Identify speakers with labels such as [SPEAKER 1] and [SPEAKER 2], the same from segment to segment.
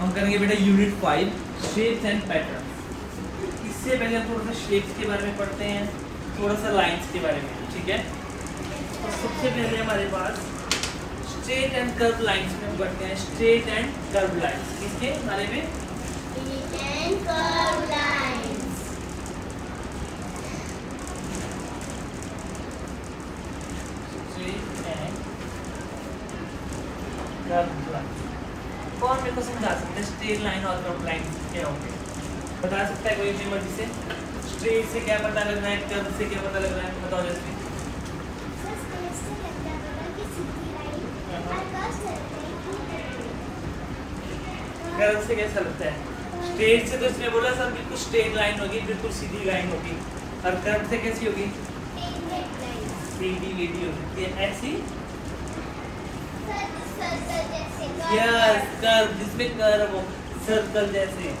[SPEAKER 1] हम करेंगे बेटा यूनिट 5 शेप्स एंड पैटर्न। इससे पहले हम थोड़ा सा शेप्स के बारे में पढ़ते हैं, थोड़ा सा लाइंस के बारे में, ठीक है। तो सबसे पहले हमारे पास स्ट्रेट एंड कर्व लाइंस में हम पढ़ते हैं। स्ट्रेट एंड कर्व लाइंस किसके बारे में?
[SPEAKER 2] Straight and curve lines.
[SPEAKER 1] Straight and curve line. कौन मेरे को समझा सकता है स्ट्रेट लाइन और कर्व लाइन क्या होंगे? बता सकता है कोई अपनी मर्जी से? स्ट्रेट से क्या पता लग रहा है, कर्व से क्या पता लग रहा है, बताओ जैसे। कर्व से कैसा लगता है? स्ट्रेट से तो इसने बोला सर बिल्कुल स्ट्रेट लाइन होगी, बिल्कुल सीधी लाइन होगी। और कर्व से कैसी होगी? टेढ़ी मेढ़ी हो सकती है, ऐसी। यस, कर्व जिसमें कर्व हो, सर्कल जैसे,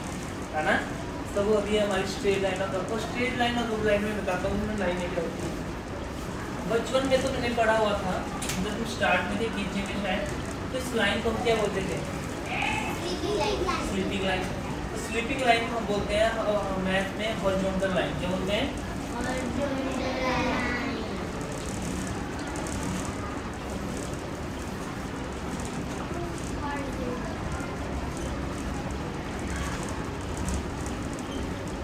[SPEAKER 1] है ना। तो वो अभी हमारी स्ट्रेट लाइन और कर्व। स्ट्रेट लाइन और कर्व लाइन में बताता हूँ मैं लाइनें क्या होती है। बचपन में तो मैंने पढ़ा हुआ था, जब तुम स्टार्ट में थे कीजिए में शायद, तो इस लाइन को हम क्या बोलते थे? Sleeping line. स्लीपिंग लाइन को हम बोलते हैं मैथ में हॉरिजॉन्टल लाइन। क्या बोलते हैं?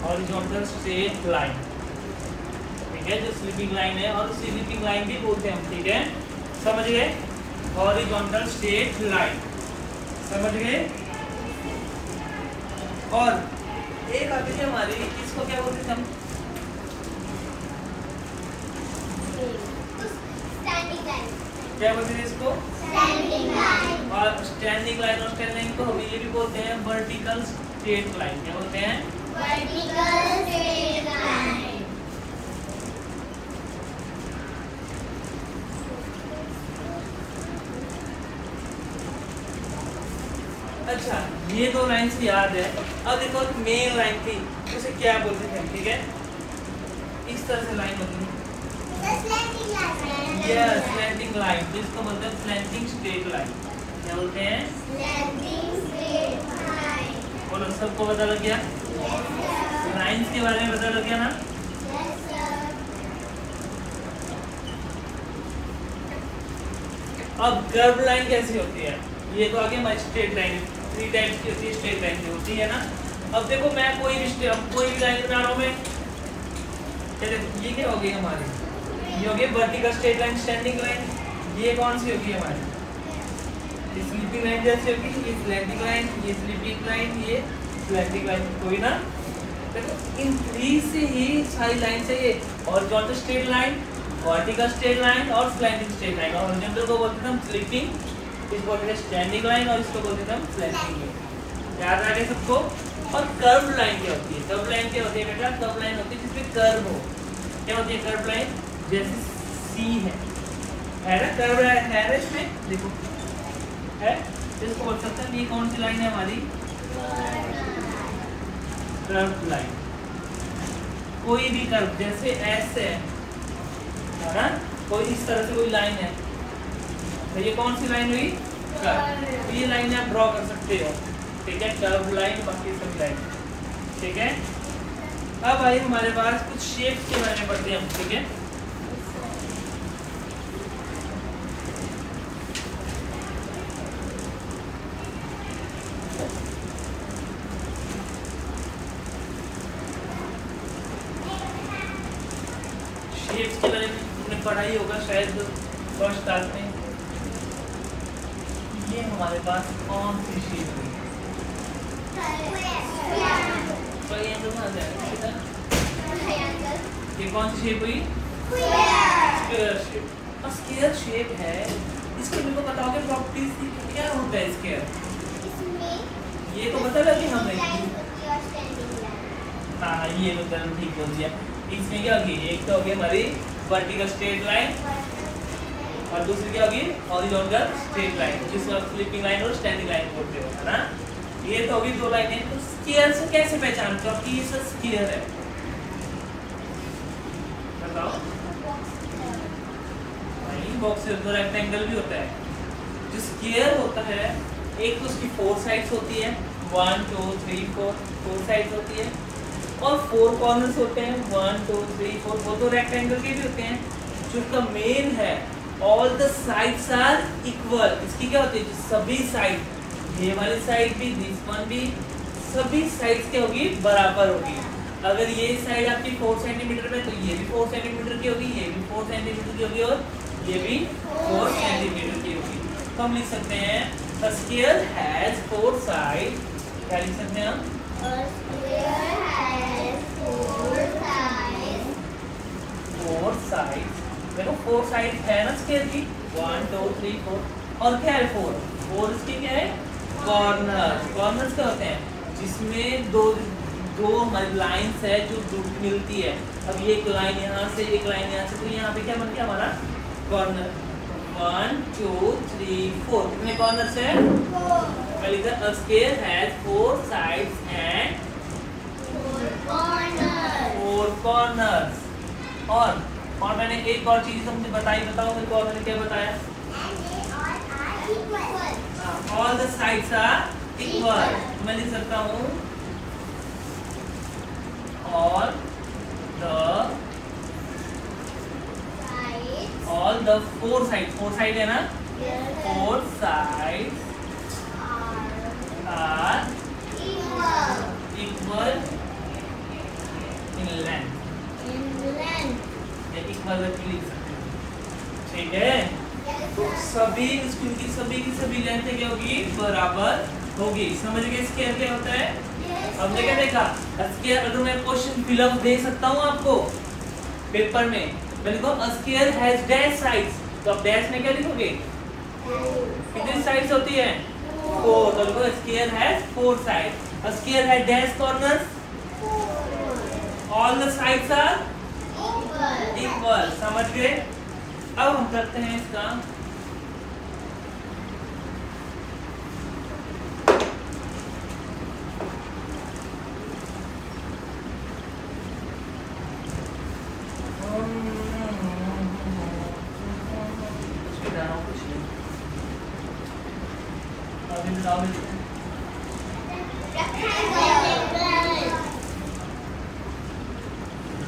[SPEAKER 1] हॉरिजॉन्टल स्ट्रेट लाइन, ठीक है, जो स्लीपिंग लाइन है। और स्लीपिंग लाइन भी बोलते हैं हम, ठीक है, समझ गए? हॉरिजॉन्टल स्ट्रेट लाइन, समझ गए? और एक आती है हमारी, इसको क्या बोलते हैं हम?
[SPEAKER 2] Standing line.
[SPEAKER 1] क्या बोलते हैं इसको?
[SPEAKER 2] Standing line.
[SPEAKER 1] और स्टैंडिंग लाइन और स्टैंडिंग लाइन को हम ये भी बोलते हैं वर्टिकल स्ट्रेट लाइन। क्या बोलते हैं?
[SPEAKER 2] Vertical straight line.
[SPEAKER 1] अच्छा, ये दो लाइंस याद है। अब देखो मेन लाइन थी, उसे क्या बोलते थे, ठीक है? इस तरह से लाइन होती है, यस, स्लैंटिंग लाइन, जिसको बोलते हैं स्लैंटिंग स्ट्रेट लाइन। क्या बोलते हैं?
[SPEAKER 2] Slanting straight line.
[SPEAKER 1] बोलो, सबको पता लग गया? लाइंस के बारे में पता लग गया ना?
[SPEAKER 2] Yes sir.
[SPEAKER 1] अब कर्व लाइन कैसी होती है? ये तो आगे हमारी स्ट्रेट लाइन, 3 टाइप्स की होती है स्ट्रेट लाइन की, होती है ना। अब देखो मैं कोई भी लाइन बना रहा हूँ मैं, ये क्या होगी हमारी? ये होगी vertical straight line, standing line. ये कौन सी होगी हमारी? स्लीपिंग लाइन जैसी होगी। ये स्लैंटिंग लाइन, ये स्लीपिंग लाइन, ये स्लैंटिंग लाइन, कोई ना। देखो इन 3 से ही सारी लाइन से, ये horizontal straight line, vertical straight line और स्लैंटिंग स्ट्रेट लाइन। और हॉरिजॉन्टल को बोलते हैं हम स्लीपिंग, इसको बोलते हैं स्टैंडिंग लाइन और इसको बोलते हैं हम स्लैंटिंग लाइन। याद आ गया सबको? और कर्व लाइन क्या होती है? कर्व लाइन क्या होती है बेटा? कर्व लाइन होती है जिसमें कर्व हो। क्या होती है कर्व लाइन? जैसे सी है ना, कर्व है ना इसमें, देखो है, इसको बोल सकते हैं। ये कौन सी लाइन है हमारी? Curve line. कोई भी कर्व जैसे ऐसे है ना, कोई इस तरह से कोई लाइन है, तो ये कौन सी लाइन हुई? कर्व। ये लाइन आप ड्रॉ कर सकते हो, ठीक है, कर्व लाइन, बाकी सब लाइन, ठीक है। अब आइए हमारे पास कुछ शेप्स के बारे में पढ़ते हैं हम, ठीक है। शेप्स के बारे में तुमने पढ़ा ही होगा शायद फर्स्ट क्लास में। ये हमारे पास कौन सी शेप है? ये कौन सी शेप हुई? Square shape. स्क्वायर शेप है, इसके मेरे को बताओगे प्रॉपर्टीज क्या होता है स्क्वायर? ये तो बता लगे हमें। हाँ, ये तो तुम ठीक बोल दिया। इसमें क्या होगी? एक तो होगी हमारी वर्टिकल स्ट्रेट लाइन और दूसरी क्या होगी? हॉरिजॉन्टल स्ट्रेट लाइन, जिसको आप स्लीपिंग लाइन और स्टैंडिंग लाइन बोलते हो, है ना। ये तो होगी दो लाइनें। तो स्क्वायर से कैसे पहचानते हो कि ये सब स्क्वायर है? बताओ। नहीं, बॉक्स तो रेक्टेंगल भी होता है। जो स्क्वायर होता है, एक तो उसकी 4 साइड्स होती है, 1 2 3 4 4 साइड्स होती है और 4 कॉर्नर्स होते हैं 1 2 3 4 वो तो रेक्टेंगल के भी होते हैं। जो इसका मेन है all the sides are equal, इसकी क्या होती है जो सभी साइड ये वाली साइड भी दिस वन भी सभी साइड्स क्या होगी बराबर होगी। अगर ये साइड आपकी 4 सेंटीमीटर में तो ये भी 4 सेंटीमीटर की होगी, ये भी 4 सेंटीमीटर की होगी और ये भी 4 सेंटीमीटर की होगी। तो हम लिख सकते हैं a square has 4 sides, क्या लिख सकते हैं हम?
[SPEAKER 2] A square has 4 sides.
[SPEAKER 1] 4 sides, देखो 4 sides है ना स्क्वायर की 1 2 3 4 और क्या है 4 इसकी क्या है कॉर्नर। कॉर्नर्स क्या होते हैं जिसमें दो हमारी लाइंस है जो मिलती है। अब ये एक लाइन यहाँ से एक लाइन यहाँ से तो यहाँ पे क्या बन गया हमारा कॉर्नर 1 2 3 4 कितने कॉर्नर्स है 4। A square has 4 sides and 4 corners। और मैंने एक और चीज तुमने बताई, बताओ मेरे को और मैंने क्या बताया? All the sides are equal। मैं लिख सकता हूँ all the 4 sides, 4 side है ना 4 sides are equal in length। ये equal रख लिख सकते हैं, ठीक है। तो सभी की सभी लेंथ क्या होगी बराबर होगी। समझ गए स्क्वायर क्या होता है? हमने क्या देखा स्क्वायर, अगर मैं क्वेश्चन फिलअप दे सकता हूँ आपको पेपर में, मैं लिखो a square has dash sides, तो आप डैश में क्या लिखोगे कितनी साइड्स होती है 4, तो लिखो square has 4 sides। A square has dash corners, all the sides are equal। समझ गए? अब हम करते हैं इसका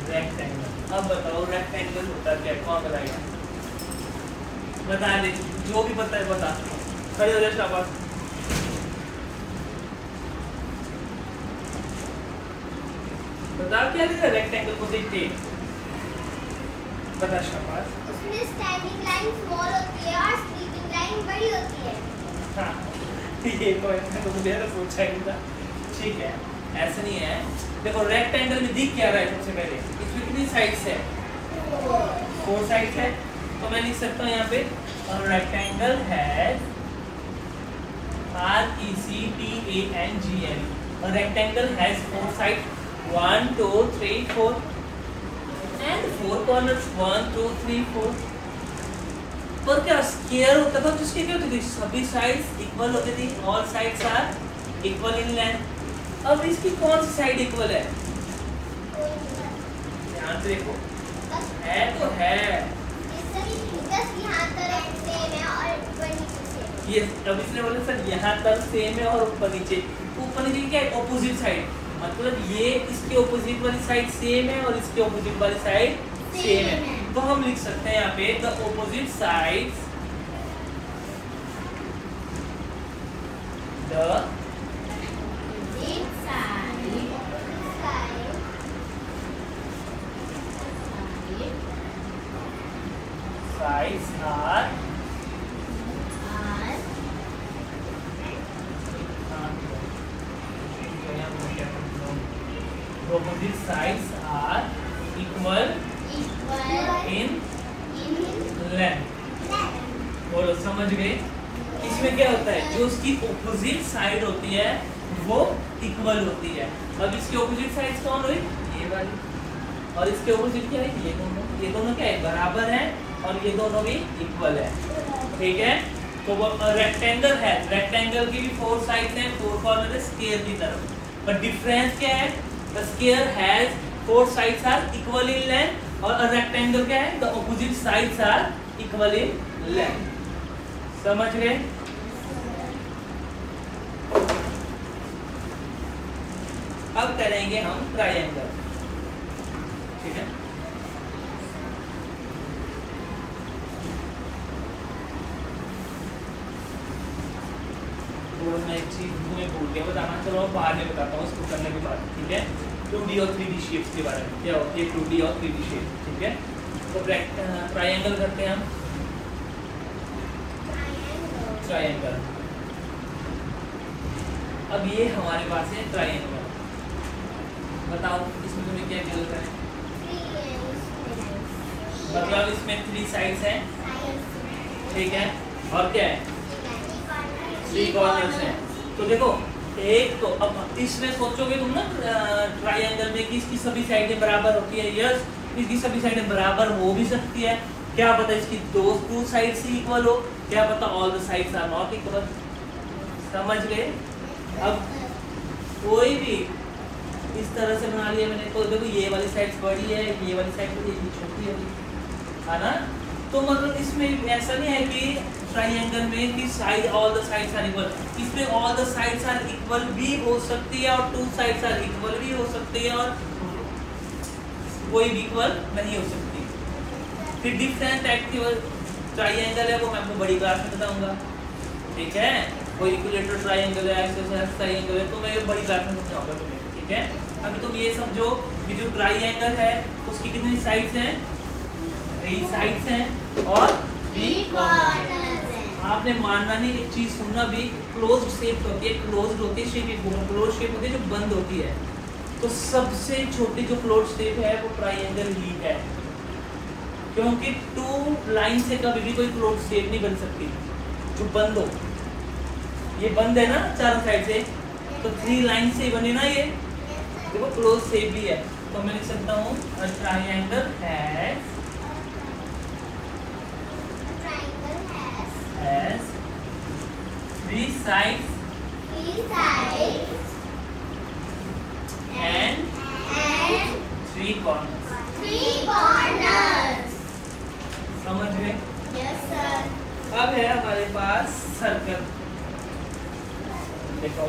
[SPEAKER 1] रेक्टेंगल। अब बताओ रेक्टेंगल होता क्या है? कौन बताएगा? बता दे, जो भी पता है बता। खड़े हो जाओ शाबाश। बता क्या लिखा रेक्टेंगल को देख के? बता शाबाश।
[SPEAKER 2] उसमें स्टैंडिंग लाइन स्मॉल होती है और स्लीपिंग लाइन बड़ी होती है।
[SPEAKER 1] हाँ, ये तो मुझे सोचा ही था। ठीक है, ऐसा नहीं है। देखो रेक्टेंगल में दिख क्या रहा है सबसे पहले? इसमें कितनी साइड्स है 4 साइड्स है। तो मैं लिख सकता हूँ यहाँ पे rectangle has RECTANGLE। Rectangle has 4 sides 1 2 3 4 and 4 corners 1 2 3 4। पर क्या स्क्वायर होता था जिसके क्या होती थी सभी साइड्स इक्वल होती थी, all sides are equal in length. अब इसकी कौन सी साइड इक्वल है? ध्यान से देखो, है तो है ये। अब इसने बोला सर यहाँ तक सेम है और ऊपर नीचे क्या है ऑपोजिट साइड, मतलब ये इसके ऑपोजिट वाली साइड सेम है और इसके ऑपोजिट वाली साइड सेम है। तो हम लिख सकते हैं यहाँ पे the opposite sides are opposite sides are equal in length। बोलो समझ गए? इसमें क्या होता है जो उसकी opposite साइड होती है वो इक्वल होती है। अब इसकी opposite साइड्स कौन हुई? ये वाली, और इसके opposite क्या है? ये दोनों क्या है बराबर है और ये दोनों भी इक्वल है। ठीक है, तो वो रेक्टेंगल है, रेक्टेंगल की भी 4 साइड्स हैं, 4 कॉर्नर है स्क्वायर की तरफ, पर डिफरेंस क्या है? The square has 4 sides are equal in length और a rectangle क्या है? The opposite sides are equal in length। समझ गए? करेंगे हम ट्रायंगल। ठीक है, तो मैं एक चीज तुम्हें भूल गया बताना, चलो बाद में बताता हूँ इसको करने के बाद। ठीक है, 2D और 3D शेप्स के बारे में, क्या होती है 2D और 3D शेप। ठीक है, तो ट्रायंगल करते हैं हम। ट्रायंगल, अब ये हमारे पास है ट्रायंगल। बताओ इसमें तुम्हें क्या क्या लगता है? मतलब इसमें 3 साइड्स हैं, ठीक है, और क्या है 3 कॉर्नर्स हैं। तो देखो एक तो अब इसमें सोचोगे तुम ना ट्रायंगल में कि इसकी सभी साइडें बराबर होती है। यस, इसकी सभी साइडें बराबर हो भी सकती है, क्या पता इसकी 2 साइड्स ही इक्वल हो, क्या पता all the sides are not equal. समझ गए? अब कोई भी इस तरह से बना लिया मैंने, तो देखो ये वाली साइड बड़ी है, ये वाली साइड बड़ी है, ये छोटी है ना। तो मतलब इसमें ऐसा नहीं है कि ट्रायंगल में कि side all the sides are equal, इसमें all the sides are equal भी हो सकती है और 2 साइड्स आर इक्वल भी हो सकती है और कोई भी इक्वल नहीं हो सकती। फिर डिफरेंट टाइप की ट्रायंगल है वो मैं आपको बड़ी क्लास में बताऊंगा। ठीक है, कोई इक्विलेटरल ट्रायंगल है, आइसोसेलेस ट्रायंगल है, तो मैं बड़ी क्लास में समझाऊंगा तुम्हें। ठीक है, अभी तुम ये समझो कि जो ट्रायंगल है उसकी कितनी साइड्स हैं? 3 साइड्स हैं और 3 कॉर्नर्स हैं। आपने मानना नहीं, एक चीज सुनना भी, क्लोज्ड शेप होती है, क्लोज्ड होती है शेप, क्लोज शेप होती है जो बंद होती है। तो सबसे छोटी जो क्लोज शेप है वो ट्रायंगल ही है, क्योंकि 2 लाइन से कभी भी कोई क्लोज शेप नहीं बन सकती जो बंद हो। ये बंद है ना चारों साइड से, तो 3 लाइन से बने ना ये, देखो क्लोज शेप भी है। तो मैं लिख सकता हूँ triangle has 3 sides and 3 corners। समझ गए?
[SPEAKER 2] Yes sir।
[SPEAKER 1] अब है हमारे पास सर्कल। देखो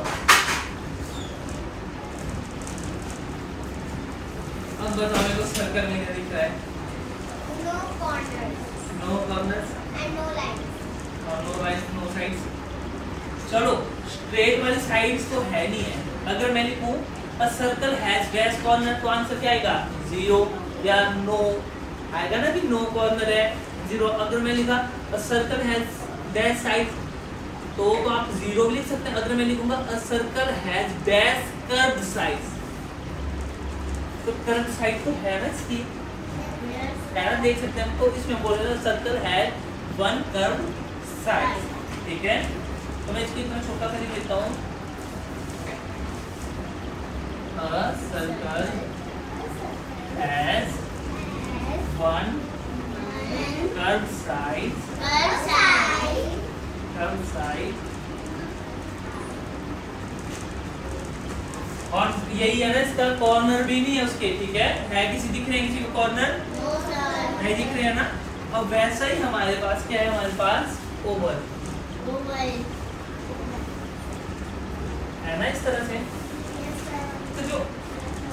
[SPEAKER 1] अब बताओ मेरे को सर्कल में क्या दिख रहा है?
[SPEAKER 2] No corners
[SPEAKER 1] no corners
[SPEAKER 2] and no lines।
[SPEAKER 1] और नो लाइन्स, नो साइड्स। चलो स्ट्रेट वाली साइड्स तो है नहीं है। अगर मैं लिखूं a circle has dash corner, तो आंसर क्या आएगा? 0 या नो आएगा ना, कि नो कॉर्नर है 0। अगर मैं लिखा अ सर्कल हैज डैश साइड, तो आप 0 भी लिख सकते हैं। अगर मैं लिखूंगा अ circle has dash curved sides, तो कर्व्ड साइड तो है ना इसकी, है ना, देख सकते हैं। तो इसमें बोल रहे हैं सर्कल हैज 1 कर्व्ड साइड। ठीक है, तो मैं इसको इतना छोटा सा लिख लेता हूँ, circle has 1 curved side, curved side. और यही है ना इसका, कॉर्नर भी नहीं है उसके। ठीक है किसी दिख रहे हैं किसी को कॉर्नर? नहीं दिख रहे हैं ना। अब वैसा ही हमारे पास क्या है? हमारे पास ओवल है ना, इस तरह से। तो जो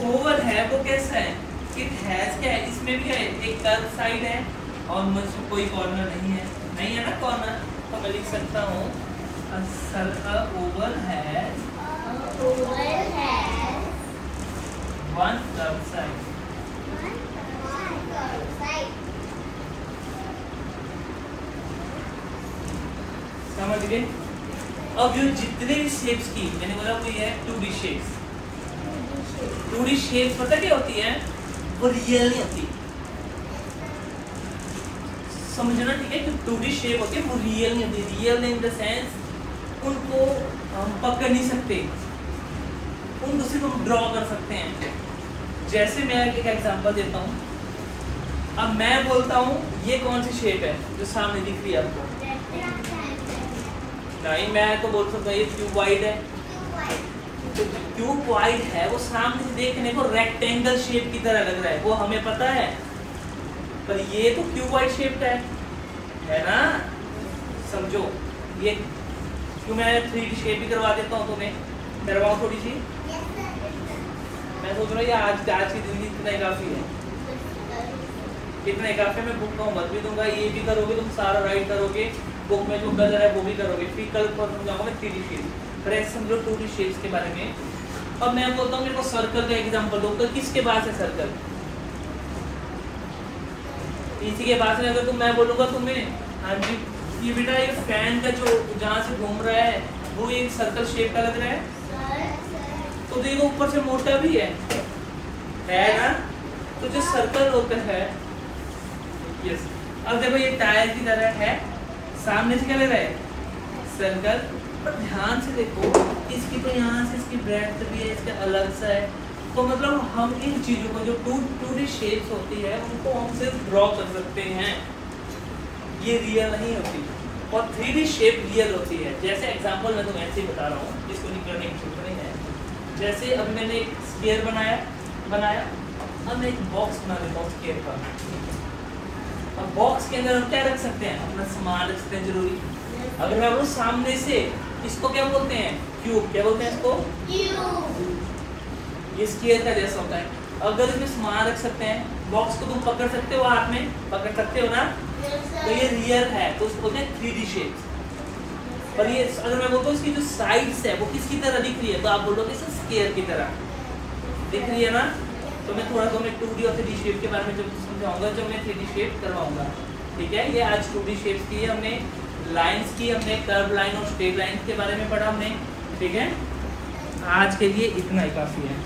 [SPEAKER 1] ओवल है वो कैसा है? इट हैज क्या है? इसमें भी है एक कर्व साइड है और मुझे कोई कॉर्नर नहीं है, नहीं है ना कॉर्नर। तो मैं लिख सकता हूँ circle Oval has 1 curve side. समझ गए? अब जो जितने भी शेप्स की मैंने बोला कोई है 2D शेप्स। 2D शेप्स पता क्या होती है? वो रियल नहीं होती, समझना ठीक है? जो 2D शेप होती है वो रियल नहीं होती। रियल इन द सेंस उनको हम पकड़ नहीं सकते, उनको सिर्फ हम ड्रॉ कर सकते हैं। जैसे मैं एक एग्जांपल देता हूँ। अब मैं बोलता हूँ ये कौन सी शेप है जो सामने दिख रही है आपको? नहीं, मैं तो बोल सकता हूँ ये क्यूबॉइड है। तो क्यूबॉइड है वो सामने से देखने को रेक्टेंगल शेप की तरह लग रहा है, वो हमें पता है, पर ये तो क्यूबॉइड शेप का है ना। समझो ये क्यों मैं 3D शेप भी करवा देता हूँ तुम्हें, करवाओ थोड़ी सी। मैं सोच रहा हूँ ये आज की जिंदगी इतना ही काफी है, इतना ही काफी। मैं बुक का होमवर्क भी दूंगा, ये भी करोगे तुम, सारा राइट करोगे, बुक में जो कलर है वो भी करोगे, फिर कल पर समझाऊंगा मैं 3D शेप्स, फिर ऐसे समझो 2D शेप्स के बारे में। अब मैं बोलता हूँ मेरे को सर्कल का एग्जांपल दो, तो किसके पास है सर्कल? इसी के पास है। अगर तुम मैं बोलूँगा तुम्हें, हाँ जी ये बेटा ये फैन का जो जहाँ से घूम रहा है वो एक सर्कल शेप का लग रहा है, तो देखो ऊपर से मोटा भी है ना, तो जो सर्कल होता है, यस। अब देखो ये टायर की तरह है, सामने से क्या लग रहा है? सर्कल। पर ध्यान से देखो, इसकी तो यहाँ से इसकी ब्रेड्थ भी है, इसका अलग सा है, तो मतलब हम इन चीज़ों को जो 2D शेप्स होती है उनको हम सिर्फ ड्रॉ कर सकते हैं, ये रियल नहीं होती। और 3D शेप रियल होती है। जैसे एग्जांपल मैं तुम्हें ऐसे ही बता रहा हूँ, जिसको नहीं करने की जरूरत नहीं है। जैसे अब मैंने एक स्फीयर बनाया, अब मैं एक बॉक्स बना लेता हूँ स्फीयर का। अब बॉक्स के अंदर हम क्या रख सकते हैं? अपना सामान रख सकते हैं जरूरी। अगर मैं बोलूँ सामने से, इसको क्या बोलते हैं? क्यूब। क्या बोलते हैं इसको? क्यूब। ये स्फीयर का जैसा होता है। अगर इसमें सामान रख सकते हैं, बॉक्स को तुम पकड़ सकते हो, हाथ में पकड़ सकते हो ना, तो ये रियल है, तो उसको बोलते हैं 3D शेप्स। पर ये अगर मैं बोलता हूँ इसकी जो साइड्स है वो किसकी तरह दिख रही है, तो आप बोलोगे इसे स्क्वायर की तरह दिख रही है ना। तो मैं थोड़ा मैं 2D और 3D शेप के बारे में जब समझाऊंगा, जब मैं 3D शेप करवाऊंगा, ठीक है। ये आज 2D शेप्स की हमने, लाइंस की हमने, कर्व लाइन और स्ट्रेट लाइन के बारे में पढ़ा हमने, ठीक है। आज के लिए इतना ही काफ़ी है।